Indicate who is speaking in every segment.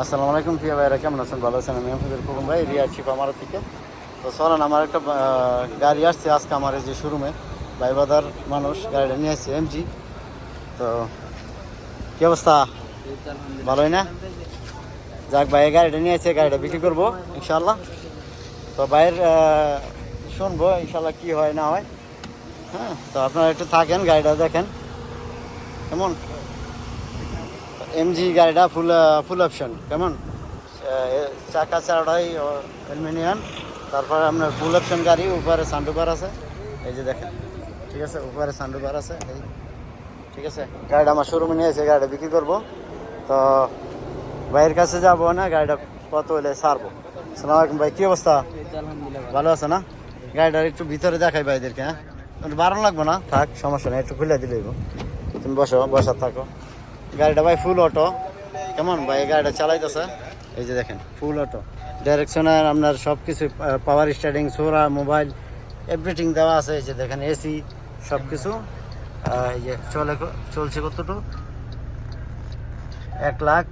Speaker 1: আসসালামু আলাইকুম প্রিয় ভাইরা, কেমন আছেন? ভালো আছেন? আমি আপনাদের খোকন ভাই, রিয়াদ শিপ আমার থেকে। তো চলেন, আমার একটা গাড়ি আসছে আজকে আমার এই যে শোরুমে। ভাইবাদার মানুষ গাড়িটা নিয়ে আসছে এমজি। তো কি অবস্থা? ভালোই না? যাক, ভাই গাড়িটা নিয়ে আসছে, গাড়িটা বিক্রি করবো ইনশাল্লাহ। তো ভাইয়ের শুনবো ইনশাল্লাহ কি হয় না হয়। হ্যাঁ, তো আপনারা একটু থাকেন, গাড়িটা দেখেন কেমন। এমজি গাড়িটা ফুল অপশন কেমন। চাকা চারটাই অ্যালুমিনিয়াম। তারপরে আপনার ফুল অপশন গাড়ি, উপরে সানরুফার আছে, এই যে দেখেন। ঠিক আছে, উপরে সানরুফার আছে এই। ঠিক আছে, গাড়িটা আমার শোরুমে নিয়ে এসে গাড়িটা বিক্রি করবো। তো ভাইয়ের কাছে যাবো না, গাড়িটা কত হলে ছাড়বো। আসসালামু আলাইকুম ভাই, কি অবস্থা? ভালো আছে না? গাড়িটা একটু ভিতরে দেখাই ভাইদেরকে। হ্যাঁ, একটু বাড়ানো লাগবো না, থাক সমস্যা নেই, একটু খুলে দিলেই। তুমি বসার থাকো। গাড়িটা ভাই ফুল অটো কেমন। ভাই গাড়িটা চালাইতেছে, এই যে দেখেন ফুল অটো। ডাইরেকশনের আপনার সব কিছু, পাওয়ার স্টার্টিং, সোরা, মোবাইল, এভরিথিং দেওয়া আছে। এই যে দেখেন এসি সব কিছু। এই যে চলছে কতটুকু? 1 লাখ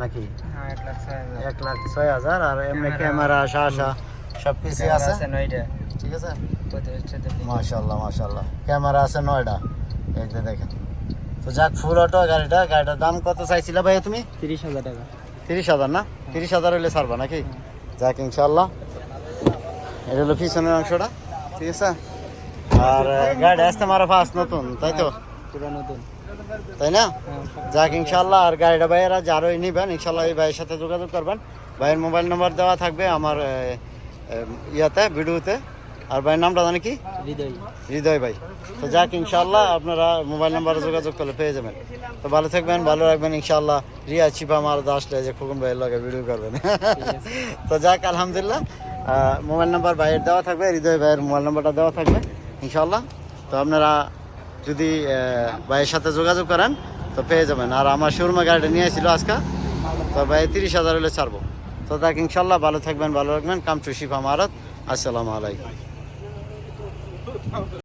Speaker 1: নাকি? 1,06,000। আর এমনি ক্যামেরা শাসা সব কিছু আছে। ঠিক আছে, মাশাল্লাহ মাশাল্লাহ, ক্যামেরা আছে 9টা। এই যে দেখেন। তো যাক, ফুল অটো গাড়িটার দাম কত চাইছিল ভাই তুমি?
Speaker 2: 30,000 টাকা।
Speaker 1: 30,000 না? 30,000 হলে ছাড়বা নাকি? যাক ইনশাল্লাহ। এটা হলো পিছনের অংশটা। ঠিক আছে। আর গাড়ি আসতে মারা ফার্স্ট নতুন, তাই তো?
Speaker 2: পুরো নতুন,
Speaker 1: তাই না? যাক ইনশাল্লাহ। আর গাড়িটা ভাইয়েরা যারোই নিবেন ইনশাল্লাহ এই ভাইয়ের সাথে যোগাযোগ করবেন। ভাইয়ের মোবাইল নম্বর দেওয়া থাকবে আমার ইয়াতে, ভিডিওতে। আর ভাইয়ের নামটা জানি কি? হৃদয় ভাই। তো যাক ইনশাল্লাহ, আপনারা মোবাইল নাম্বারে যোগাযোগ করলে পেয়ে যাবেন। তো ভালো থাকবেন, ভালো রাখবেন ইনশাল্লাহ। রিয়া চিপা আমার আসলে যে খোকন ভাইয়ের লগে ভিডিও করবেন। তো যাক আলহামদুলিল্লাহ, মোবাইল নাম্বার ভাইয়ের দেওয়া থাকবে, হৃদয় ভাইয়ের মোবাইল নাম্বারটা দেওয়া থাকবে ইনশাল্লাহ। তো আপনারা যদি ভাইয়ের সাথে যোগাযোগ করেন তো পেয়ে যাবেন। আর আমার শোরুমে গাড়িটা নিয়েছিল আজকে, তো ভাই 30,000 হলে ছাড়বো। তো যাক ইনশাল্লাহ, ভালো থাকবেন, ভালো রাখবেন। কাম টু শিপা মারত। আসসালামু আলাইকুম।